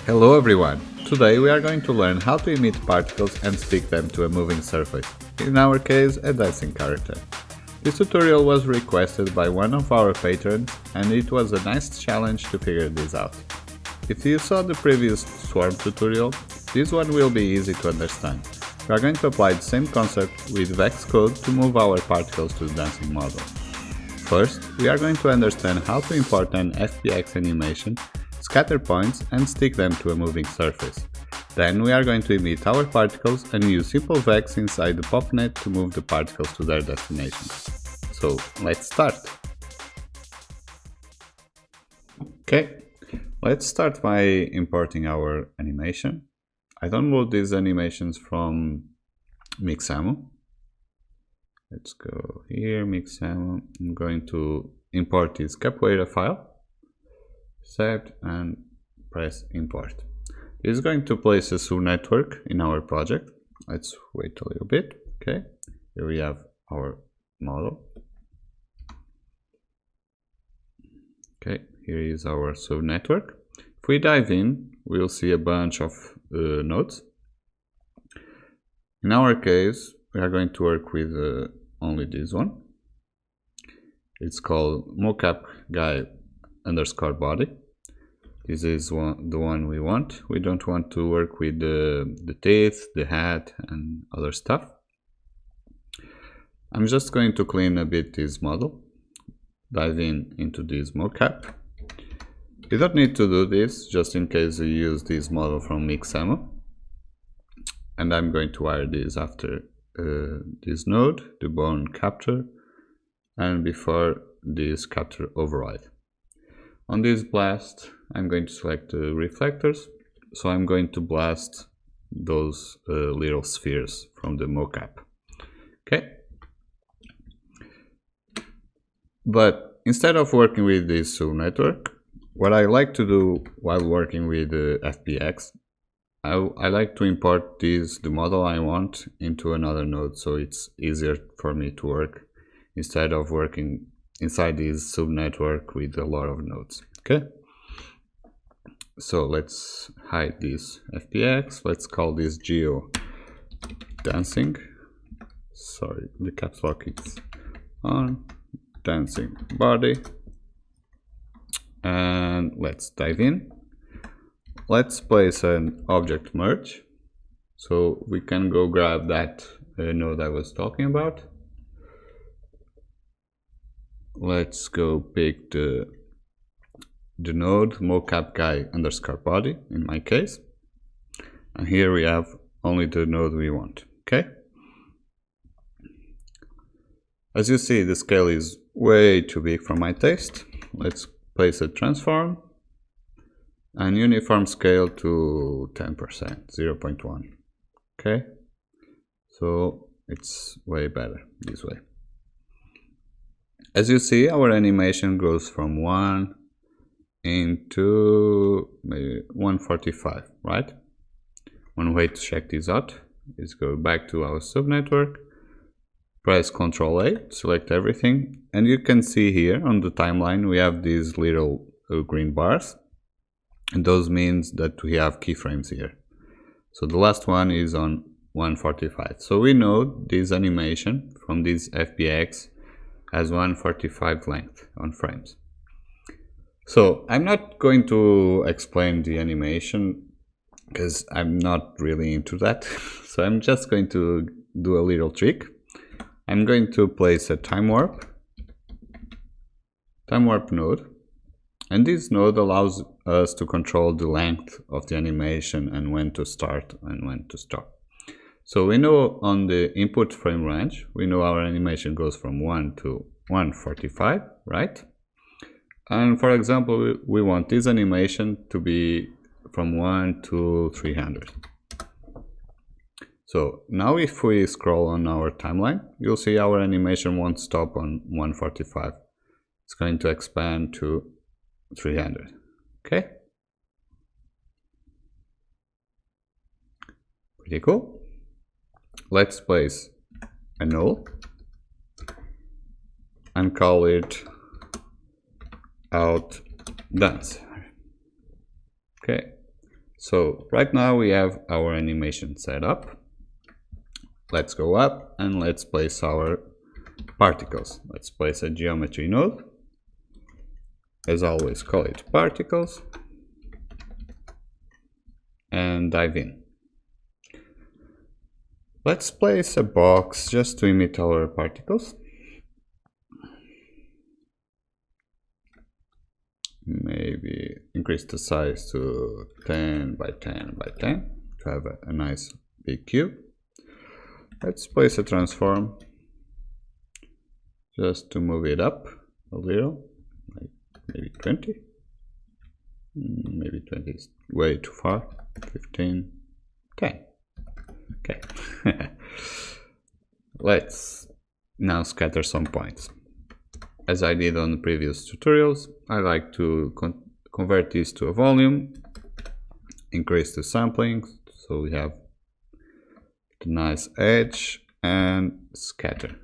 Hello everyone! Today we are going to learn how to emit particles and stick them to a moving surface, in our case a dancing character. This tutorial was requested by one of our patrons and it was a nice challenge to figure this out. If you saw the previous swarm tutorial, this one will be easy to understand. We are going to apply the same concept with Vex code to move our particles to the dancing model. First, we are going to understand how to import an FBX animation, scatter points and stick them to a moving surface. Then we are going to emit our particles and use simple Vex inside the popnet to move the particles to their destination. So let's start! Okay, let's start by importing our animation. I download these animations from Mixamo. Let's go here, Mixamo. I'm going to import this capoeira file. Accept and press import. This is going to place a subnetwork in our project. Let's wait a little bit. Okay, here we have our model. Okay, here is our subnetwork. If we dive in, we'll see a bunch of nodes. In our case, we are going to work with only this one. It's called mocap guy underscore body. This is the one we want. We don't want to work with the teeth, the hat and other stuff. I'm just going to clean a bit this model. Dive into this mocap. You don't need to do this, just in case you use this model from Mixamo. And I'm going to wire this after this node, the bone capture, and before this capture override. On this blast, I'm going to select the reflectors, so I'm going to blast those little spheres from the mocap. Okay. But instead of working with this subnetwork, what I like to do while working with FBX, I like to import the model I want into another node, so it's easier for me to work instead of working inside this subnetwork with a lot of nodes. Okay, so let's hide this FBX. Let's call this geo dancing. Sorry, the caps lock is on. Dancing body, and let's dive in. Let's place an object merge so we can go grab that node I was talking about. Let's go pick the node mocap guy underscore body in my case, and here we have only the node we want. Okay, as you see, the scale is way too big for my taste. Let's place a transform and uniform scale to 10%, 0.1. Okay, so it's way better this way. As you see, our animation goes from 1 into maybe 145, right? One way to check this out is go back to our subnetwork, press Ctrl A, select everything, and you can see here on the timeline we have these little green bars, and those means that we have keyframes here. So the last one is on 145. So we know this animation from this FBX has 145 length on frames. So I'm not going to explain the animation because I'm not really into that. So I'm just going to do a little trick. I'm going to place a time warp node, and this node allows us to control the length of the animation and when to start and when to stop. So we know on the input frame range, we know our animation goes from 1 to 145, right? And for example, we want this animation to be from 1 to 300. So now if we scroll on our timeline, you'll see our animation won't stop on 145. It's going to expand to 300. Okay? Pretty cool. Let's place a null and call it out dance. Okay, So right now we have our animation set up. Let's go up and let's place our particles. Let's place a geometry node. As always, call it particles and dive in. Let's place a box just to emit our particles. Maybe increase the size to 10 by 10 by 10 to have a nice big cube. Let's place a transform just to move it up a little, like maybe 20. Maybe 20 is way too far. 15, 10. Okay. Let's now scatter some points. As I did on the previous tutorials, I like to convert this to a volume, increase the sampling, so we have the nice edge, and scatter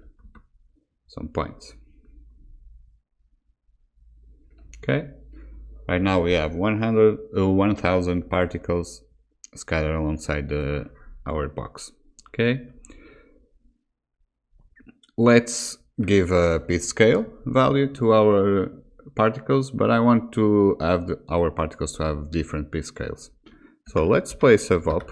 some points. Okay, right now we have 1000 particles scattered alongside our box. Okay, let's give a piece scale value to our particles, but I want to have our particles to have different piece scales. So let's place a VOP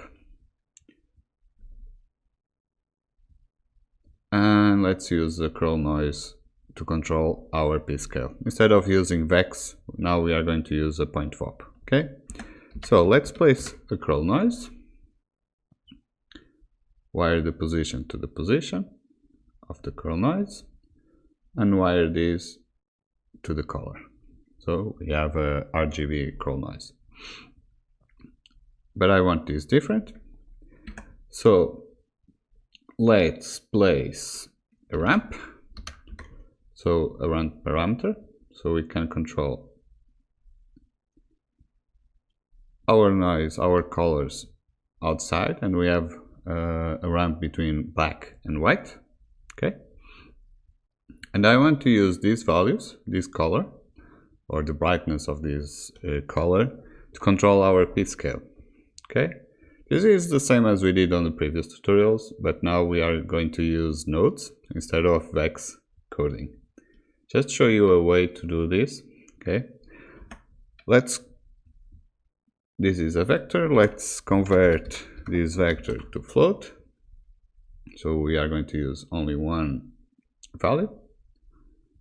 and let's use the curl noise to control our piece scale. Instead of using vex, now we are going to use a point VOP. Okay, so let's place a curl noise, wire the position to the position of the curl noise, and wire this to the color. So we have a RGB curl noise. But I want this different. So let's place a ramp. So a ramp parameter, so we can control our noise, our colors outside, and we have a ramp between black and white. Okay. And I want to use these values, this color, or the brightness of this color, to control our piece scale. Okay, this is the same as we did on the previous tutorials, but now we are going to use nodes instead of vex coding. Just show you a way to do this. Okay, this is a vector. Let's convert this vector to float. So we are going to use only one value.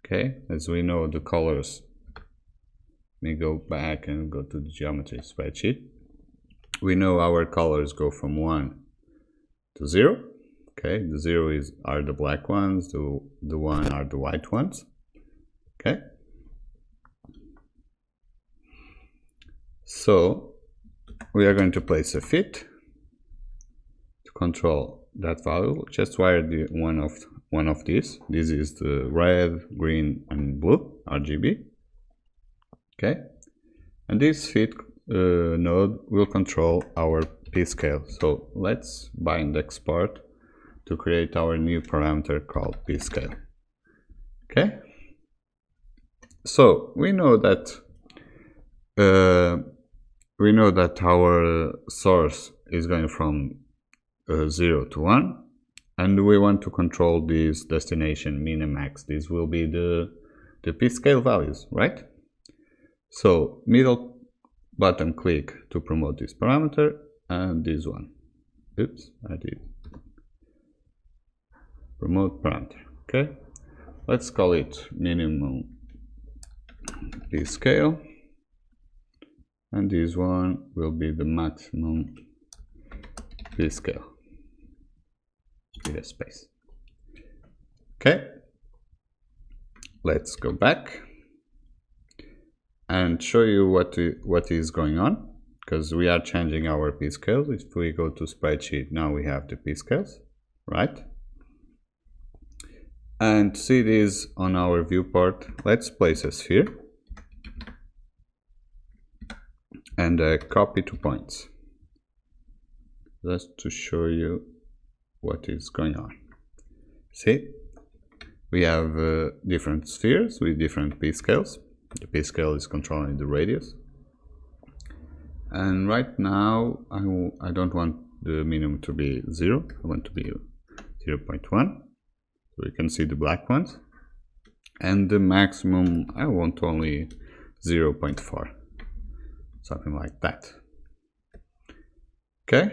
Okay, as we know, the colors, let me go back and go to the geometry spreadsheet. We know our colors go from 1 to 0. Okay, the 0 are the black ones, the 1 are the white ones. Okay, so we are going to place a fit to control that value. Just wire the one of these. This is the red, green, and blue RGB. Okay, and this fit node will control our piece scale. So let's bind export to create our new parameter called piece scale. Okay, so we know that our source is going from 0 to 1, and we want to control this destination min and max. This will be the piece scale values, right? So middle button click to promote this parameter, and this one. Oops, I did promote parameter. Okay, let's call it minimum piece scale, and this one will be the maximum piece scale. Give a space. Okay, let's go back and show you what is going on, because we are changing our piece scales. If we go to spreadsheet, now we have the piece scales, right? And to see this on our viewport, let's place a sphere and copy 2 points, just to show you what is going on. See, we have different spheres with different piece scales. The piece scale is controlling the radius, And right now I don't want the minimum to be 0, I want to be 0.1, so we can see the black ones, and the maximum I want only 0.4, something like that. Okay,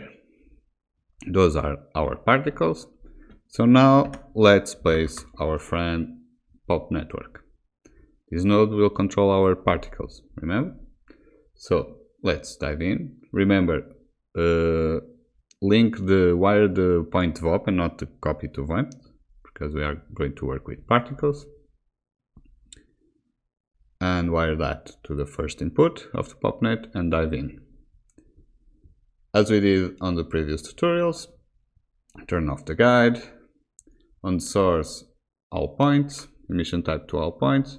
those are our particles. So now let's place our friend pop network. This node will control our particles, remember? So let's dive in. Remember, wire the point to op and not the copy to vim, because we are going to work with particles. And wire that to the first input of the popnet and dive in. As we did on the previous tutorials, turn off the guide. On source, all points, emission type to all points,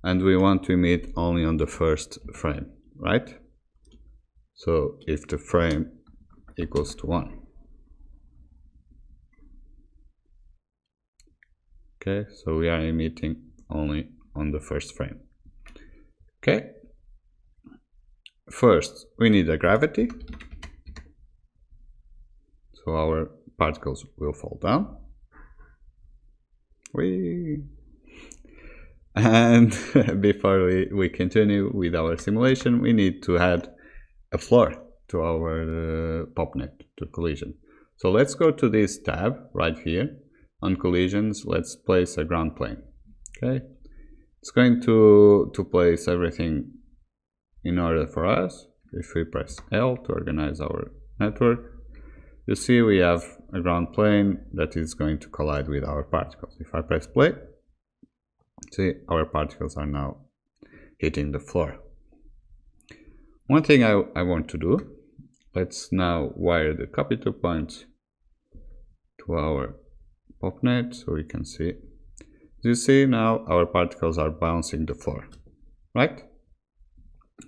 and we want to emit only on the first frame, right? So if the frame equals to 1. Okay, so we are emitting only on the first frame. Okay, first we need a gravity, so our particles will fall down. And before we continue with our simulation, we need to add a floor to our popnet, to collision. So let's go to this tab right here on collisions. Let's place a ground plane. Okay, it's going to place everything in order for us. If we press L to organize our network, you see we have a ground plane that is going to collide with our particles. If I press play, see our particles are now hitting the floor. One thing I want to do, let's now wire the copy to points to our popnet so we can see. You see now our particles are bouncing the floor, right?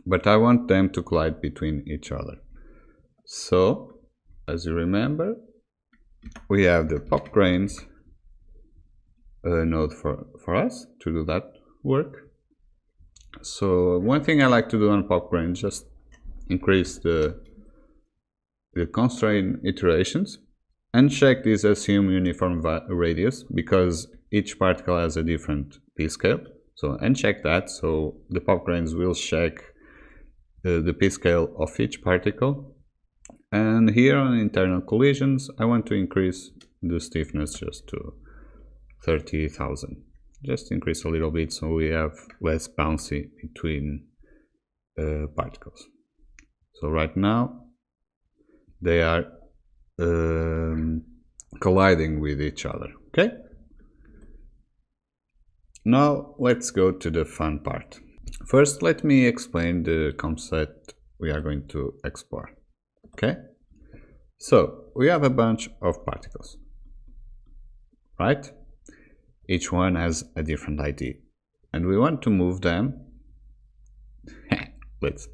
But I want them to collide between each other. So as you remember, we have the pop grains node for us to do that work. So one thing I like to do on pop grains, just increase the constraint iterations and check this assume uniform radius, because each particle has a different p-scale. So uncheck that, so the pop grains will check the p-scale of each particle. And here on internal collisions, I want to increase the stiffness just to 30,000. Just increase a little bit so we have less bouncy between particles. So right now they are colliding with each other. Okay. Now let's go to the fun part. First, let me explain the concept we are going to explore. Okay, so we have a bunch of particles, right? Each one has a different ID, and we want to move them. Let's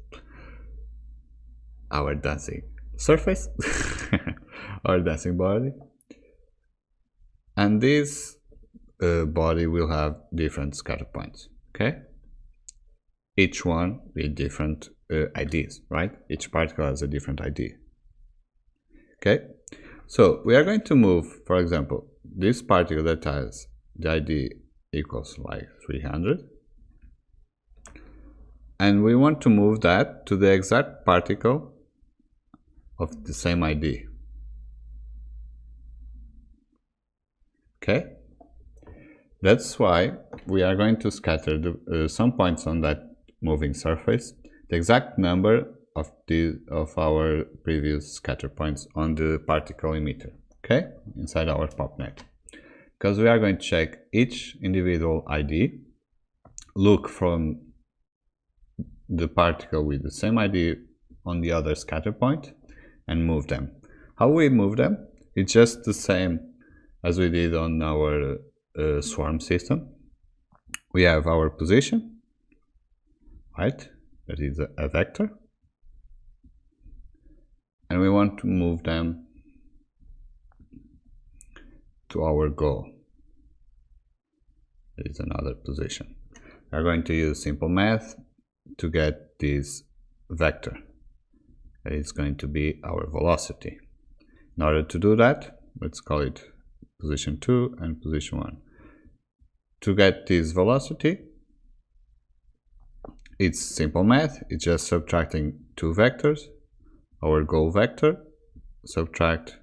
our dancing surface, our dancing body, and this body will have different scatter points. Okay, each one with different IDs, right? Each particle has a different ID. Okay, so we are going to move, for example, this particle that has the ID equals like 300, and we want to move that to the exact particle of the same ID. Okay, that's why we are going to scatter some points on that moving surface, the exact number of our previous scatter points on the particle emitter, okay, inside our popnet. Because we are going to check each individual ID, look from the particle with the same ID on the other scatter point, and move them. How we move them? It's just the same as we did on our swarm system. We have our position, right? That is a vector. And we want to move them to our goal. That is another position. We are going to use simple math to get this vector. that is going to be our velocity. In order to do that, let's call it position 2 and position 1. To get this velocity, it's simple math. It's just subtracting two vectors, our goal vector, subtract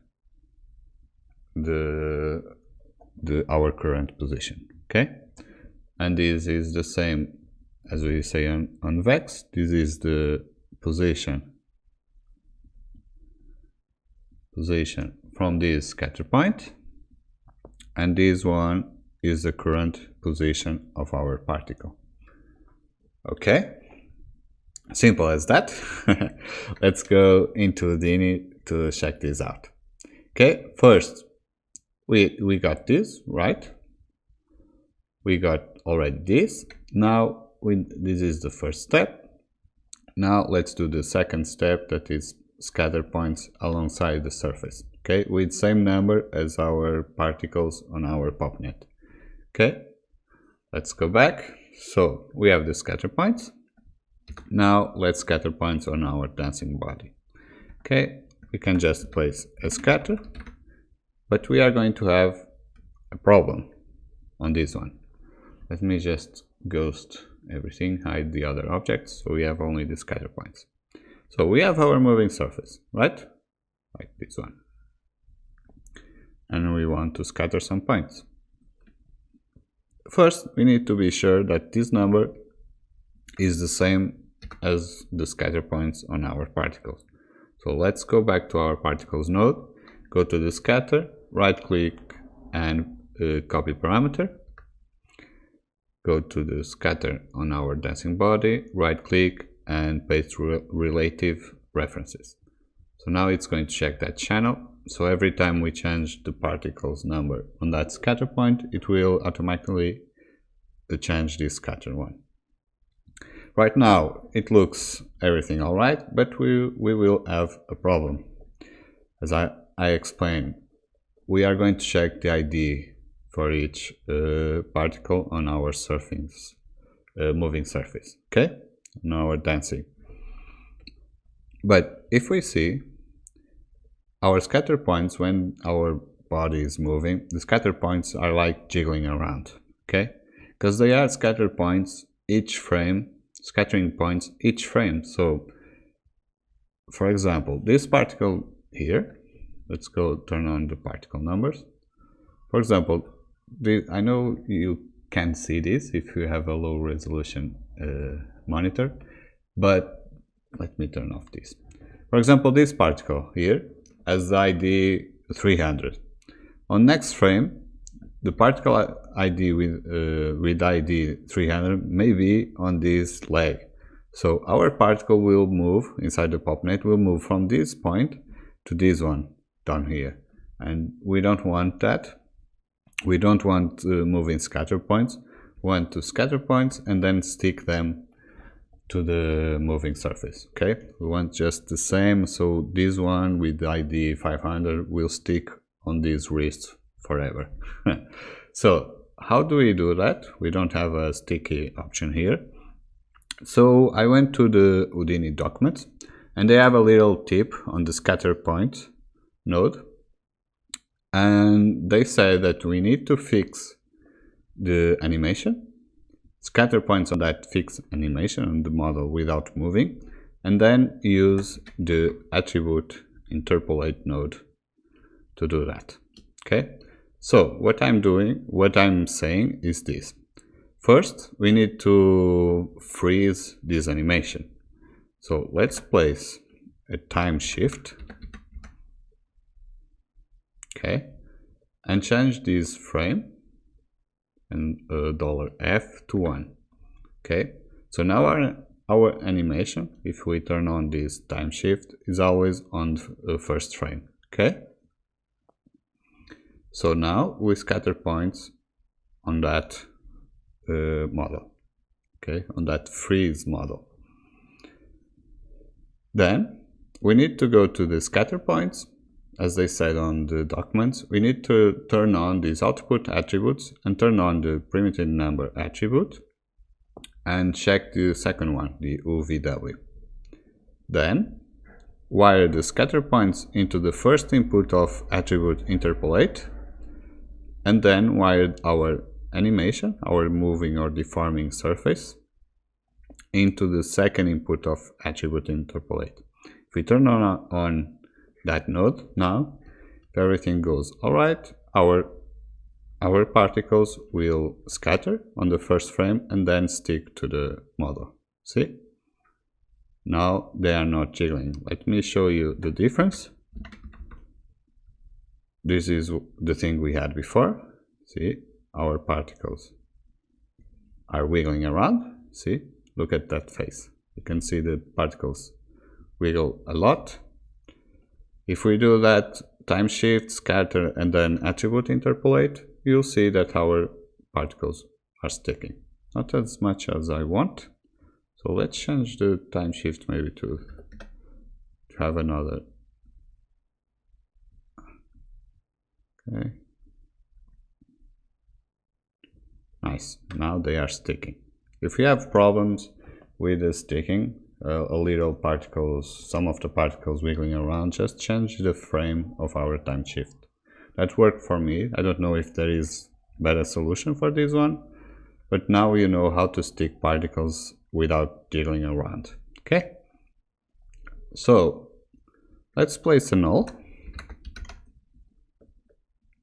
our current position. Okay, and this is the same as we say on vex. This is the position from this scatter point, and this one is the current position of our particle. Okay, simple as that. Let's go into Houdini to check this out. Okay, first we got this, right? We got already this. Now this is the first step. Now let's do the second step, that is scatter points alongside the surface. Okay, with same number as our particles on our popnet. Okay, let's go back. So we have the scatter points. Now let's scatter points on our dancing body. Okay, we can just place a scatter, but we are going to have a problem on this one. Let me just ghost everything, hide the other objects, so we have only the scatter points. So we have our moving surface, right? Like this one. And we want to scatter some points. First, we need to be sure that this number is the same as the scatter points on our particles. So let's go back to our particles node, go to the scatter, right click and copy parameter. Go to the scatter on our dancing body, right click and paste relative references. So now it's going to check that channel. So every time we change the particles number on that scatter point, it will automatically change this scatter one. Right now it looks everything alright, but we will have a problem. As I explained, we are going to check the ID for each particle on our moving surface, okay, on our dancing. But if we see our scatter points, when our body is moving, the scatter points are like jiggling around, okay, because they are scatter points each frame, scattering points each frame. So for example, this particle here, let's go turn on the particle numbers. For example, I know you can't see this if you have a low resolution monitor, but let me turn off this. For example, this particle here has the ID 300. On next frame, the particle ID with ID 300 may be on this leg. So our particle will move inside the popnet, will move from this point to this one down here, and we don't want that. We don't want moving scatter points. We want to scatter points and then stick them to the moving surface. Okay, we want just the same. So this one with ID 500 will stick on this wrist forever. So how do we do that? We don't have a sticky option here. So I went to the Houdini documents, and they have a little tip on the scatter point node. And they say that we need to fix the animation, scatter points on that fixed animation on the model without moving, and then use the attribute interpolate node to do that. Okay, so what I'm saying is this. First, we need to freeze this animation. So let's place a time shift. Okay, and change this frame and $F to 1. Okay, so now our animation, if we turn on this time shift, is always on the first frame. Okay, so now we scatter points on that model. Okay, on that freeze model. Then we need to go to the scatter points. As they said on the documents, we need to turn on these output attributes and turn on the primitive number attribute and check the second one, the UVW. Then wire the scatter points into the first input of attribute interpolate, and then wire our animation, our moving or deforming surface, into the second input of attribute interpolate. If we turn on that node now, if everything goes alright, our particles will scatter on the first frame and then stick to the model. See? Now they are not jiggling. Let me show you the difference. This is the thing we had before. See? Our particles are wiggling around. See? Look at that face. You can see the particles wiggle a lot. If we do that time shift, scatter, and then attribute interpolate, you'll see that our particles are sticking. Not as much as I want. So let's change the time shift maybe to have another. Okay. Nice. Now they are sticking. If you have problems with the sticking, a little particles, some of the particles wiggling around, just change the frame of our time shift. That worked for me. I don't know if there is a better solution for this one, but now you know how to stick particles without jiggling around. Okay, so let's place a null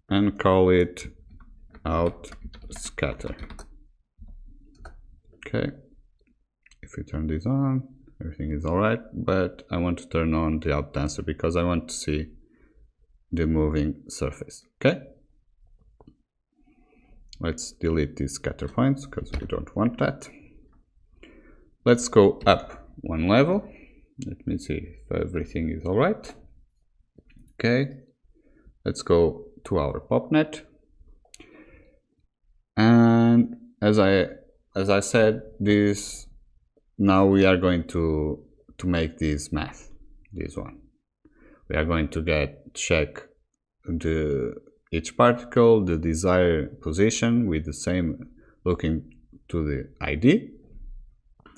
and call it out scatter. Okay, if we turn this on, everything is alright, but I want to turn on the out dancer because I want to see the moving surface. Okay, let's delete these scatter points because we don't want that. Let's go up one level. Let me see if everything is alright. Okay, let's go to our popnet, and as I said, this now we are going to make this math. This one we are going to check each particle, the desired position with the same looking to the ID,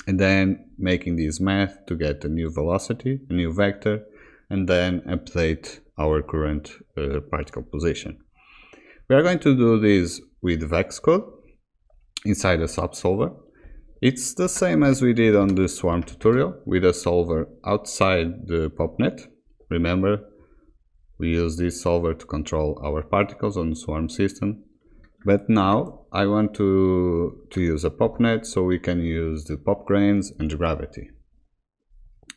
and then making this math to get a new velocity, a new vector, and then update our current particle position. We are going to do this with Vex code inside a subsolver. It's the same as we did on the swarm tutorial with a solver outside the popnet. Remember, we use this solver to control our particles on the swarm system. But now I want to use a popnet so we can use the pop grains and the gravity.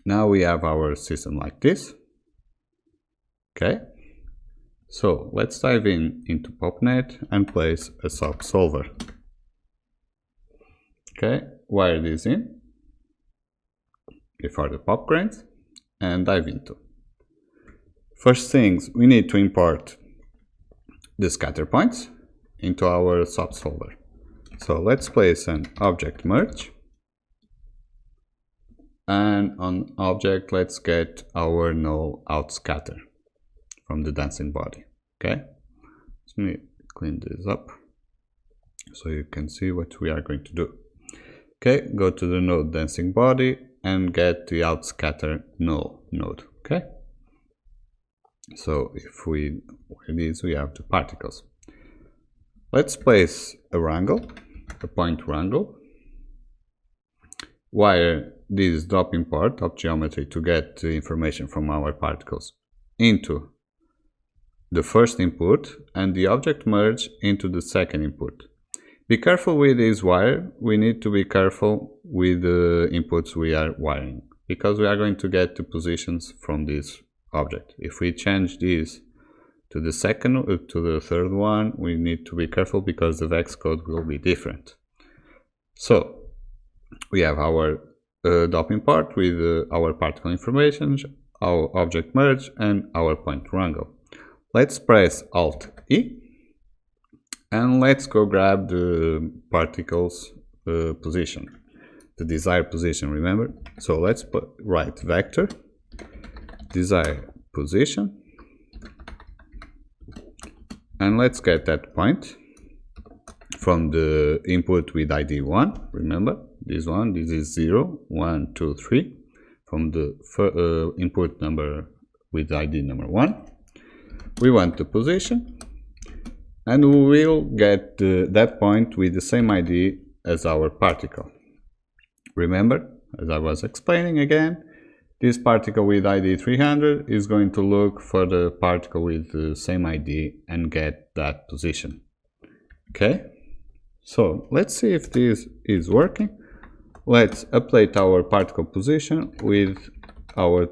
Now we have our system like this. Okay, so let's dive into popnet and place a subsolver. Okay, wire this in before the pop grains and dive into. First things, we need to import the scatter points into our subsolver. So let's place an object merge, and on object let's get our null out scatter from the dancing body. Okay, let me clean this up so you can see what we are going to do. Okay, go to the node dancing body and get the out scatter null node. Okay, so if we this, we have the particles. Let's place a wrangle, a point wrangle, wire this drop import of geometry to get the information from our particles into the first input and the object merge into the second input. Be careful with this wire. We need to be careful with the inputs we are wiring because we are going to get the positions from this object. If we change this to the third one, we need to be careful because the Vex code will be different. So we have our DOP import with our particle information, our object merge, and our point wrangle. Let's press Alt E and let's go grab the particles position, the desired position, remember? So let's write vector desired position, and let's get that point from the input with ID 1. Remember this one, this is 0, 1, 2, 3. from the input number with ID number 1. We want the position, and we will get that point with the same ID as our particle. Remember, as I was explaining again, this particle with ID 300 is going to look for the particle with the same ID and get that position. Okay, so let's see if this is working. Let's update our particle position with our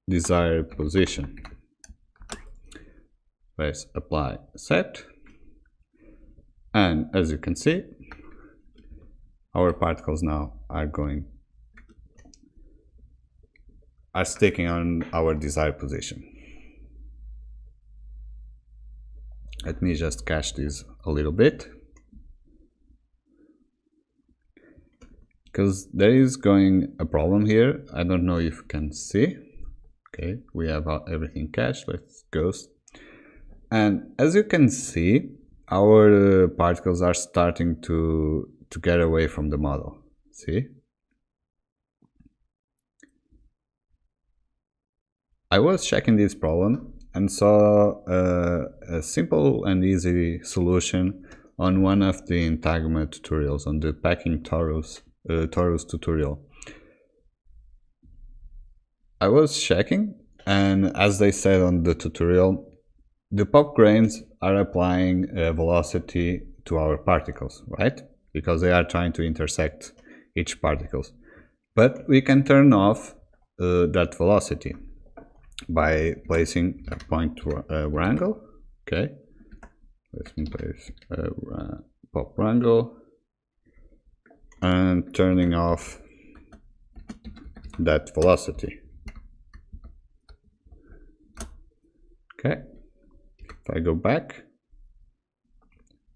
desired position. Let's apply set, and as you can see, our particles now are sticking on our desired position. Let me just cache this a little bit, because there is going a problem here. I don't know if you can see. Okay, we have everything cached. Let's ghost. And as you can see, our particles are starting to get away from the model. See? I was checking this problem and saw a simple and easy solution on one of the entanglement tutorials, on the packing torus tutorial. I was checking, and as they said on the tutorial, the pop grains are applying velocity to our particles, right? Because they are trying to intersect each particles. But we can turn off that velocity by placing a point wrangle. Okay, let's place a pop wrangle and turning off that velocity. Okay, if I go back,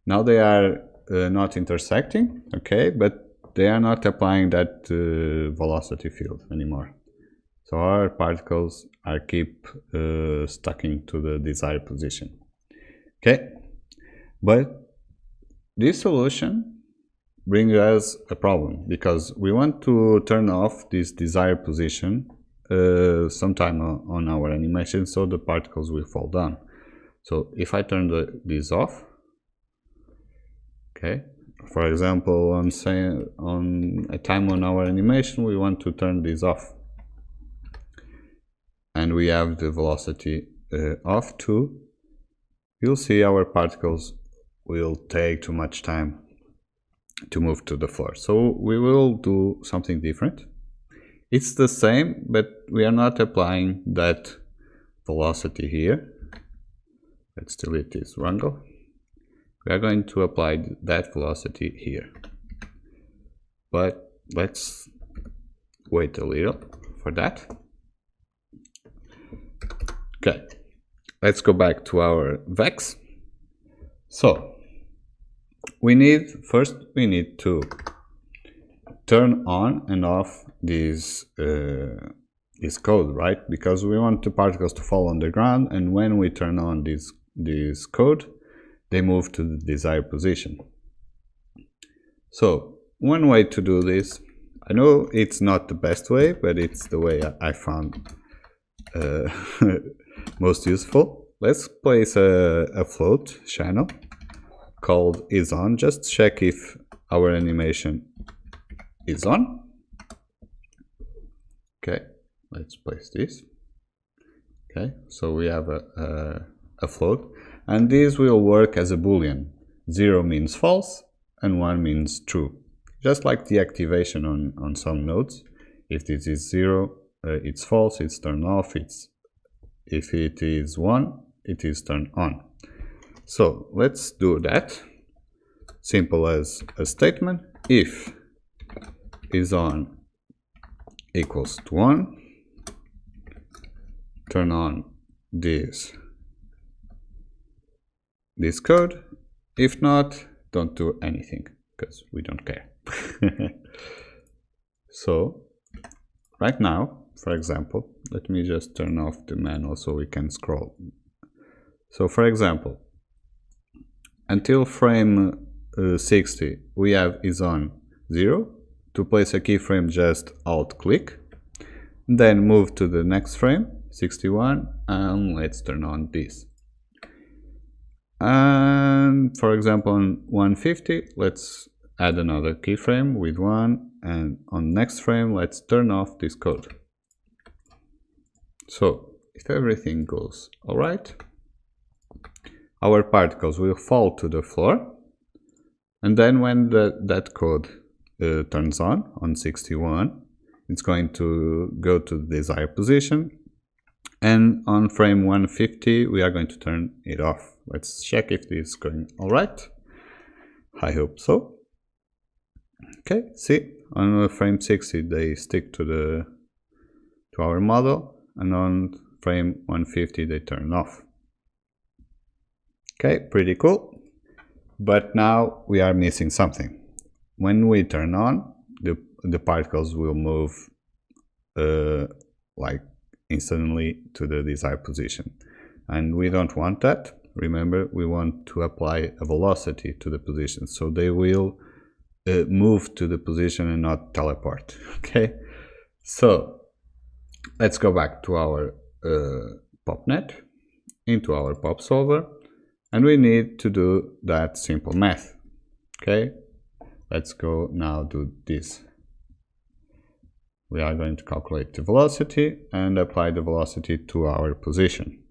now they are not intersecting, okay, but they are not applying that velocity field anymore. So our particles are keep sticking to the desired position. Okay, but this solution brings us a problem, because we want to turn off this desired position sometime on our animation, so the particles will fall down. So if I turn this off, okay, for example, on a time on our animation, we want to turn this off, and we have the velocity off too, you'll see our particles will take too much time to move to the floor. So we will do something different. It's the same, but we are not applying that velocity here. Let's delete this wrangle. We are going to apply that velocity here. But let's wait a little for that. Okay, let's go back to our vex. So we need to turn on and off this code, right? Because we want the particles to fall on the ground, and when we turn on this code, they move to the desired position. So one way to do this, I know it's not the best way, but it's the way I found most useful. Let's place a float channel called isOn. Just check if our animation is on. Okay, let's place this. Okay, so we have a float, and this will work as a boolean. 0 means false and 1 means true, just like the activation on some nodes. If this is 0, it's false, it's turned off. If it is 1, it is turned on. So let's do that. Simple as a statement. If isOn equals to 1, turn on this code. If not, don't do anything, because we don't care. So right now, for example, let me just turn off the manual so we can scroll. So for example, until frame 60, we have isOn 0. To place a keyframe, just alt click. Then move to the next frame, 61, and let's turn on this. And for example, on 150, let's add another keyframe with 1, and on next frame, let's turn off this code. So if everything goes alright, our particles will fall to the floor, and then when that code turns on 61, it's going to go to the desired position, and on frame 150 we are going to turn it off. Let's check if this is going alright. I hope so. Okay, see, on frame 60 they stick to our model, and on frame 150 they turn off. Okay, pretty cool. But now we are missing something. When we turn on, the particles will move like instantly to the desired position, and we don't want that. Remember, we want to apply a velocity to the position, so they will move to the position and not teleport. Okay, so let's go back to our PopNet, into our pop solver, and we need to do that simple math. Okay, let's go now do this. We are going to calculate the velocity and apply the velocity to our position.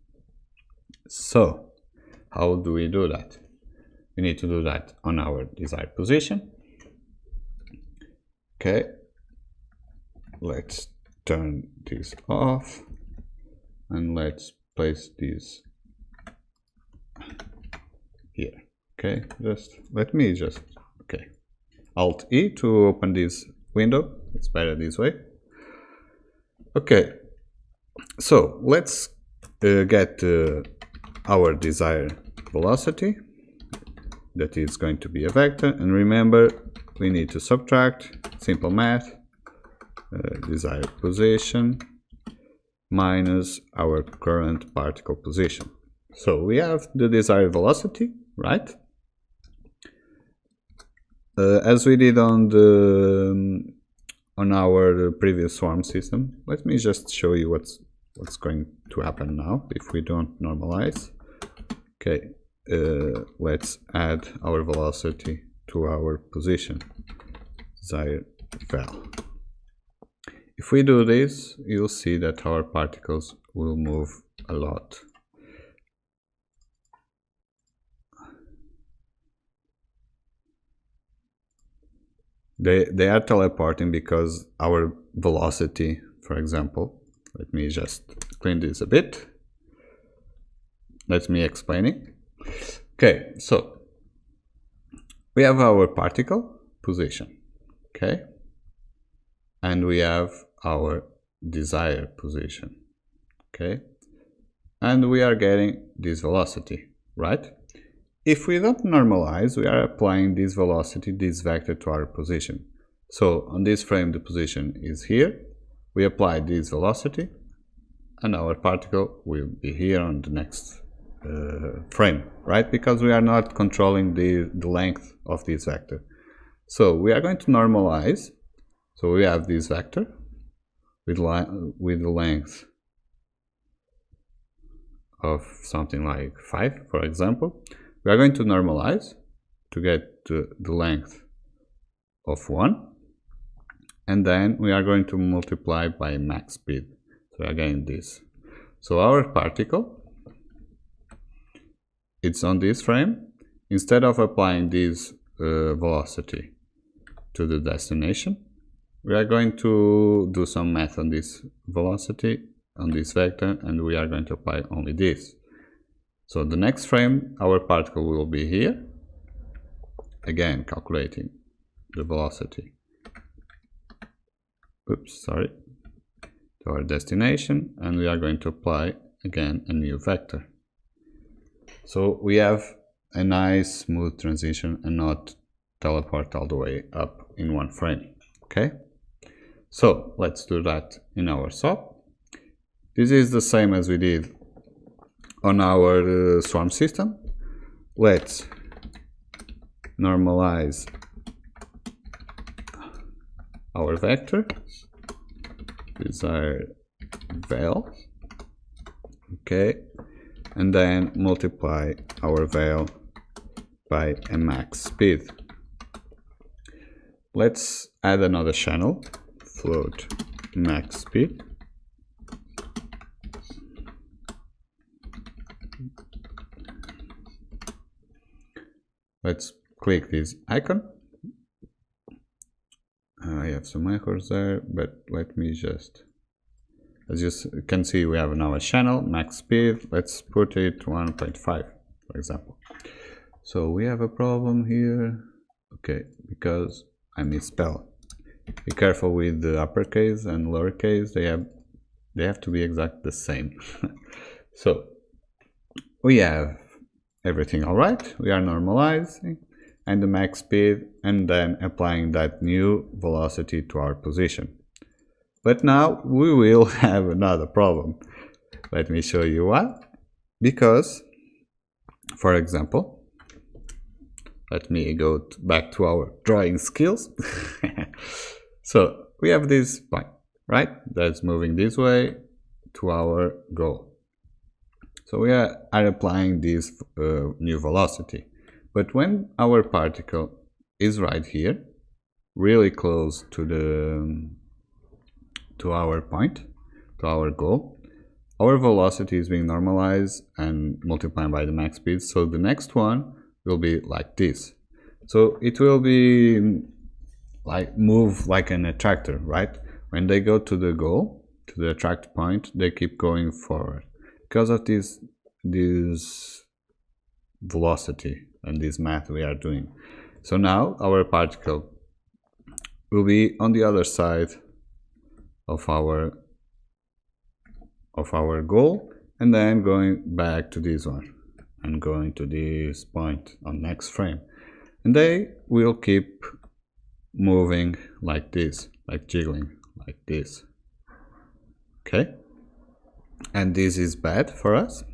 So how do we do that? We need to do that on our desired position. Okay, let's turn this off, and let's place this here. Okay, okay, Alt E to open this window. It's better this way. Okay, so let's get our desired velocity, that is going to be a vector, and remember, we need to subtract, simple math, desired position minus our current particle position. So we have the desired velocity, right? As we did on our previous swarm system, let me just show you what's going to happen now if we don't normalize. Okay, let's add our velocity to our position, desired val. If we do this, you'll see that our particles will move a lot. They are teleporting because our velocity, for example, let me just clean this a bit. Let me explain it. Okay, so we have our particle position, okay, and we have our desired position, okay, and we are getting this velocity, right? If we don't normalize, we are applying this velocity, this vector, to our position. So on this frame the position is here, we apply this velocity, and our particle will be here on the next frame, right? Because we are not controlling the length of this vector. So we are going to normalize. So we have this vector with the length of something like 5, for example. We are going to normalize to get to the length of 1, and then we are going to multiply by max speed. So again this. So our particle, it's on this frame. Instead of applying this velocity to the destination, we are going to do some math on this velocity, on this vector, and we are going to apply only this. So the next frame, our particle will be here, again calculating the velocity, to our destination, and we are going to apply again a new vector. So we have a nice smooth transition and not teleport all the way up in one frame. Okay, so let's do that in our SOP. This is the same as we did on our swarm system. Let's normalize our vector. desired val, okay, and then multiply our val by a max speed. Let's add another channel, float max speed. Let's click this icon. I have some errors there, but let me just, as you can see, we have now a channel, max speed. Let's put it 1.5, for example. So we have a problem here, okay, because I misspell. Be careful with the uppercase and lowercase, they have to be exactly the same. So we have everything all right, we are normalizing and the max speed, and then applying that new velocity to our position. But now we will have another problem. Let me show you what. Because, for example, let me go back to our drawing skills. So we have this point, right? That's moving this way to our goal. So we are applying this new velocity. But when our particle is right here, really close to our point, to our goal, our velocity is being normalized and multiplied by the max speed. So the next one will be like this. So it will be like move like an attractor, right? When they go to the goal, to the attract point, they keep going forward because of this velocity and this math we are doing. So now our particle will be on the other side of our goal, and then going back to this one and going to this point on next frame, and they will keep moving like this, like jiggling like this, okay? And this is bad for us.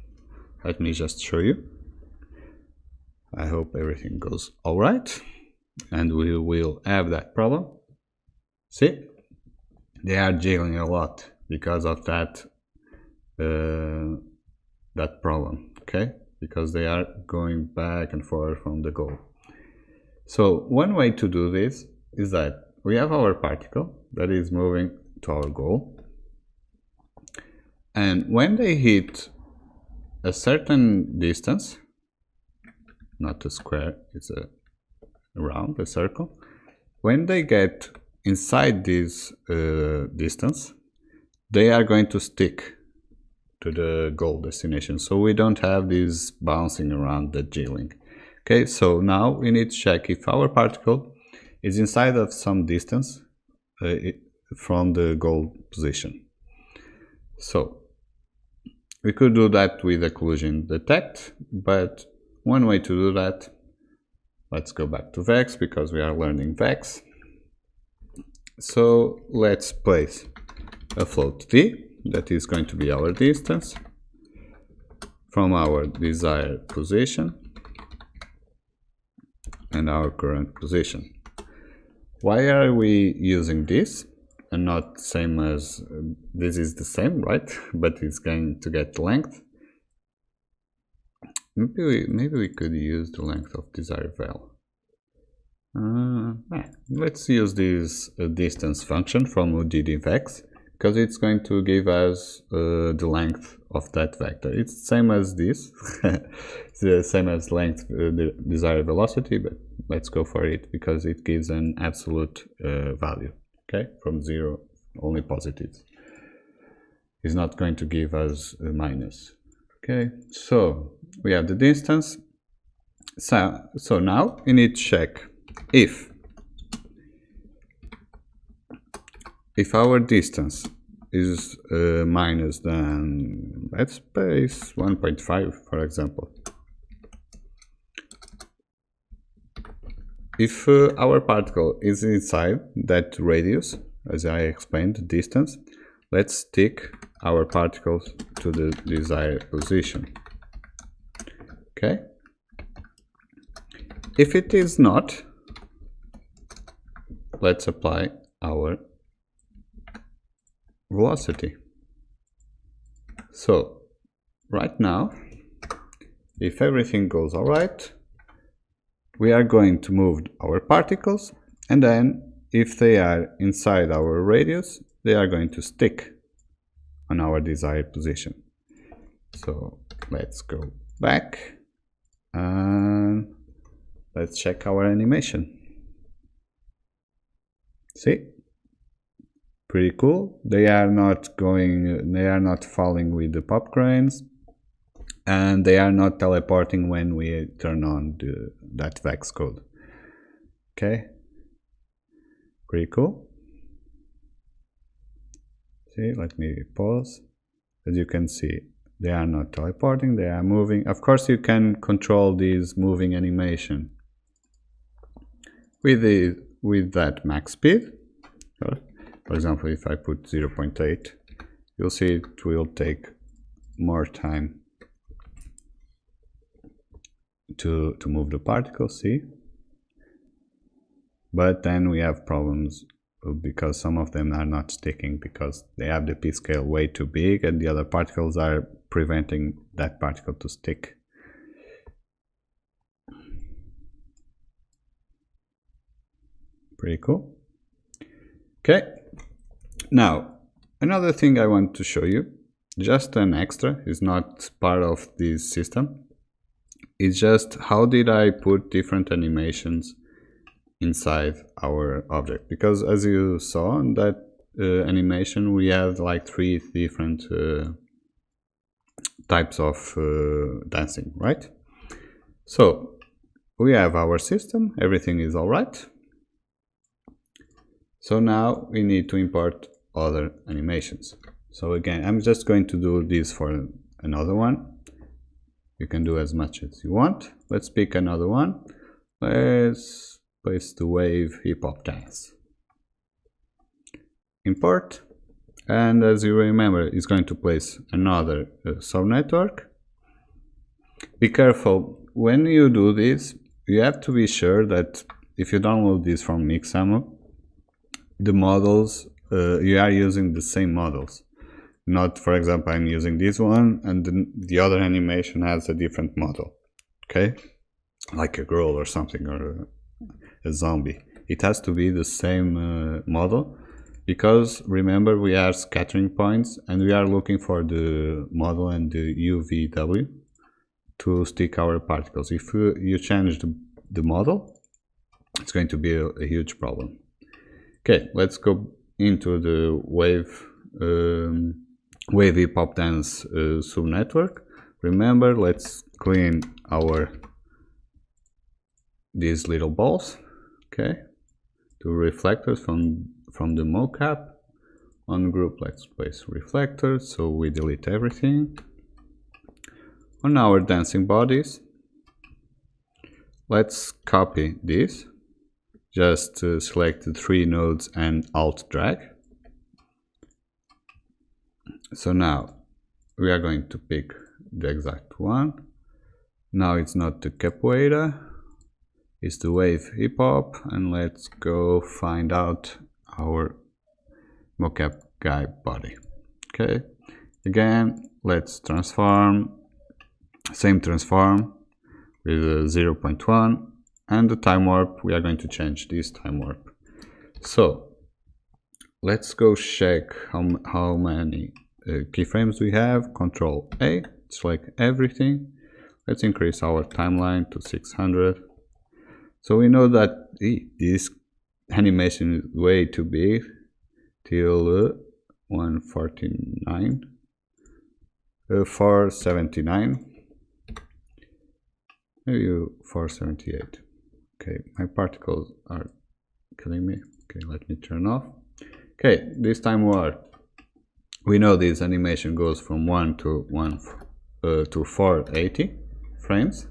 Let me just show you. I hope everything goes all right, and we will have that problem. See, they are jiggling a lot because of that problem, okay? Because they are going back and forth from the goal. So one way to do this is that we have our particle that is moving to our goal, and when they hit a certain distance, not a square, it's a round, a circle, when they get inside this distance, they are going to stick to the goal destination, so we don't have this bouncing around, the jiggling. Okay, so now we need to check if our particle is inside of some distance from the goal position. So we could do that with a collision detect, but one way to do that, let's go back to Vex because we are learning Vex. So let's place a float d, that is going to be our distance from our desired position and our current position. Why are we using this and not same as this is the same, right? But it's going to get length. Maybe we could use the length of desired val. Let's use this distance function from Houdini Vex, because it's going to give us the length of that vector. It's the same as this, it's the same as length, the desired velocity, but let's go for it because it gives an absolute value, okay? From 0, only positives. It's not going to give us a minus, okay? So we have the distance. So now we need to check if our distance is minus than, let's place 1.5 for example. If our particle is inside that radius, as I explained, the distance, let's stick our particles to the desired position, okay? If it is not, let's apply our velocity. So right now, if everything goes alright, we are going to move our particles, and then if they are inside our radius, they are going to stick on our desired position. So let's go back and let's check our animation. See? Pretty cool. They are not falling with the pop grains, and they are not teleporting when we turn on that VEX code. Okay, pretty cool. See, let me pause. As you can see, they are not teleporting, they are moving. Of course, you can control this moving animation with that max speed. For example, if I put 0.8, you'll see it will take more time to move the particles, see? But then we have problems because some of them are not sticking because they have the p-scale way too big and the other particles are preventing that particle to stick. Pretty cool. Okay, now another thing I want to show you, just an extra, is not part of this system. It's just how did I put different animations inside our object, because as you saw in that animation we have like 3 different types of dancing, right? So we have our system, everything is all right. So now we need to import other animations. So again, I'm just going to do this for another one. You can do as much as you want. Let's pick another one. Let's place the wave hip hop dance. Import. And as you remember, it's going to place another subnetwork. Be careful, when you do this, you have to be sure that if you download this from Mixamo, the models, you are using the same models. Not, for example, I'm using this one and the other animation has a different model, okay? Like a girl or something, or a zombie. It has to be the same model, because remember we are scattering points and we are looking for the model and the UVW to stick our particles. If you change the model, it's going to be a huge problem. Okay, let's go into the wave hip hop dance subnetwork. Remember, let's clean these little balls. Okay, to reflectors from the mocap. On group, let's place reflectors, so we delete everything. On our dancing bodies, let's copy this. Just select the 3 nodes and Alt drag. So now we are going to pick the exact one. Now it's not the capoeira, it's the wave hip hop, and let's go find out our mocap guy body. Okay, again, let's transform, same transform with 0.1. And the time warp, we are going to change this time warp. So let's go check how many keyframes we have. Control A, select everything. Let's increase our timeline to 600. So we know that this animation is way too big, till 149, 479, maybe 478. Okay, my particles are killing me. Okay, let me turn off. Okay, this time we know this animation goes from 1 to 480 frames,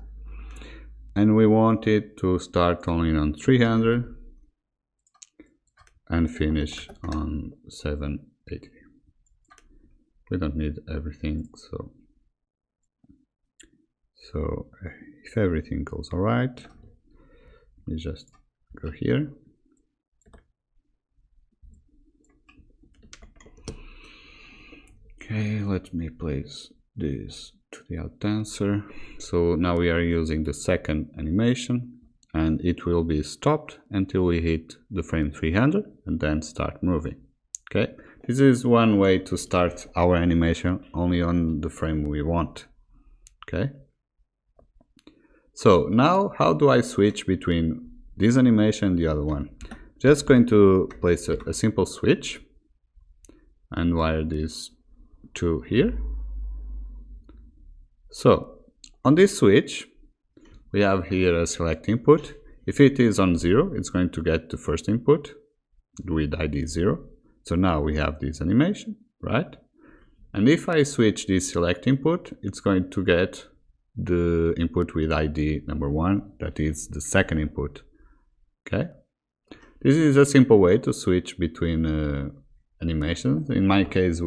and we want it to start only on 300 and finish on 780. We don't need everything, so if everything goes all right, we just go here. let me place this to the out dancer. So now we are using the second animation, and it will be stopped until we hit the frame 300 and then start moving. Okay, this is one way to start our animation only on the frame we want. Okay, so now how do I switch between this animation and the other one? Just going to place a simple switch and wire these two here. So on this switch we have here a select input. If it is on 0, it's going to get the first input with ID 0. So now we have this animation, right? And if I switch this select input, it's going to get the input with ID number 1, that is the second input. Okay, this is a simple way to switch between animations. In my case,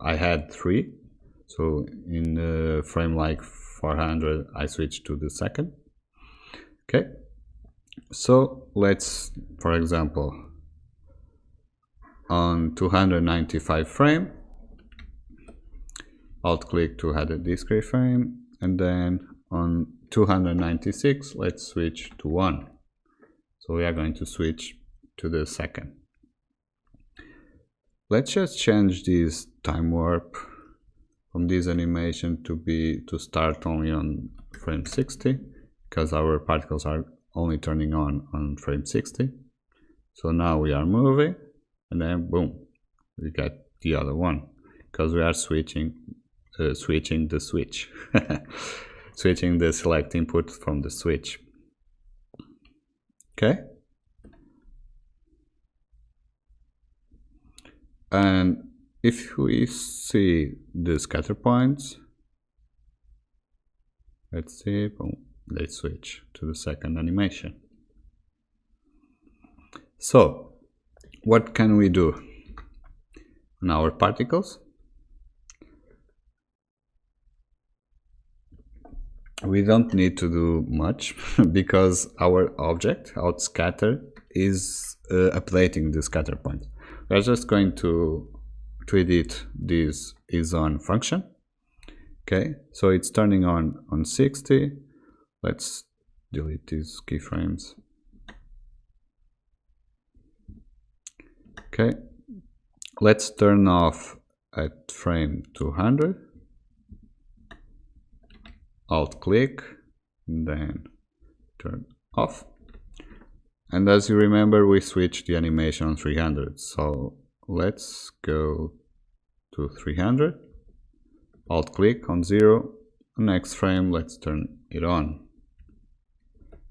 I had 3. So in a frame like 400, I switched to the second. Okay, so let's, for example, on 295 frame, alt click to add a discrete frame, and then on 296, let's switch to 1. So we are going to switch to the second. Let's just change this time warp from this animation to start only on frame 60, because our particles are only turning on frame 60. So now we are moving, and then boom, we get the other one, because we are switching the switch, switching the select input from the switch. Okay, and if we see the scatter points, let's see, boom, they switch to the second animation. So what can we do on our particles? We don't need to do much because our object, outscatter, is updating the scatter point. We're just going to edit this isOn function. Okay, so it's turning on 60. Let's delete these keyframes. Okay, let's turn off at frame 200. Alt click, and then turn off. And as you remember, we switched the animation on 300. So let's go to 300. Alt click on 0. Next frame, let's turn it on.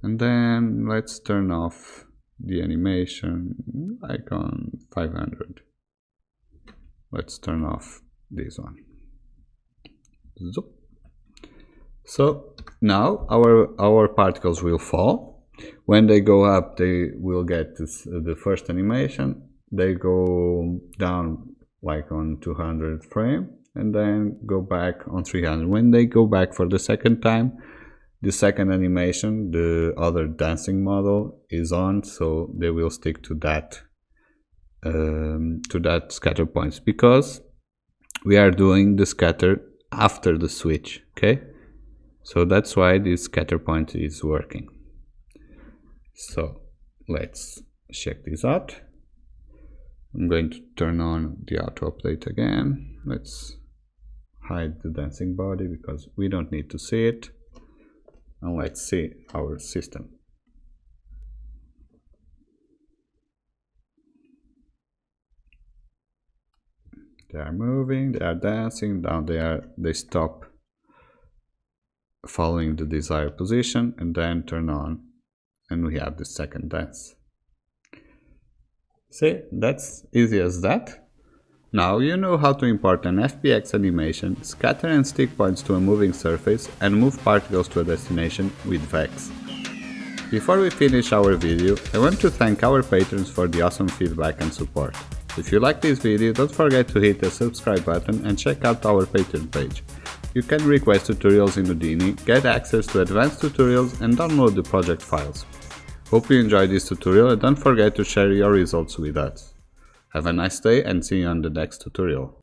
And then let's turn off the animation like on 500. Let's turn off this one. Zoop. So now our particles will fall. When they go up, they will get the first animation. They go down like on 200 frame, and then go back on 300. When they go back for the second time, the second animation, the other dancing model, is on, so they will stick to that scatter points, because we are doing the scatter after the switch. Okay, so that's why this scatter point is working. So let's check this out. I'm going to turn on the auto update again. Let's hide the dancing body because we don't need to see it. And let's see our system. They are moving, they are dancing, now they stop following the desired position, and then turn on, and we have the second dance. See, that's easy as that. Now you know how to import an FBX animation, scatter and stick points to a moving surface, and move particles to a destination with Vex. Before we finish our video, I want to thank our patrons for the awesome feedback and support. If you like this video, don't forget to hit the subscribe button and check out our Patreon page. You can request tutorials in Houdini, get access to advanced tutorials, and download the project files. Hope you enjoyed this tutorial, and don't forget to share your results with us. Have a nice day and see you on the next tutorial.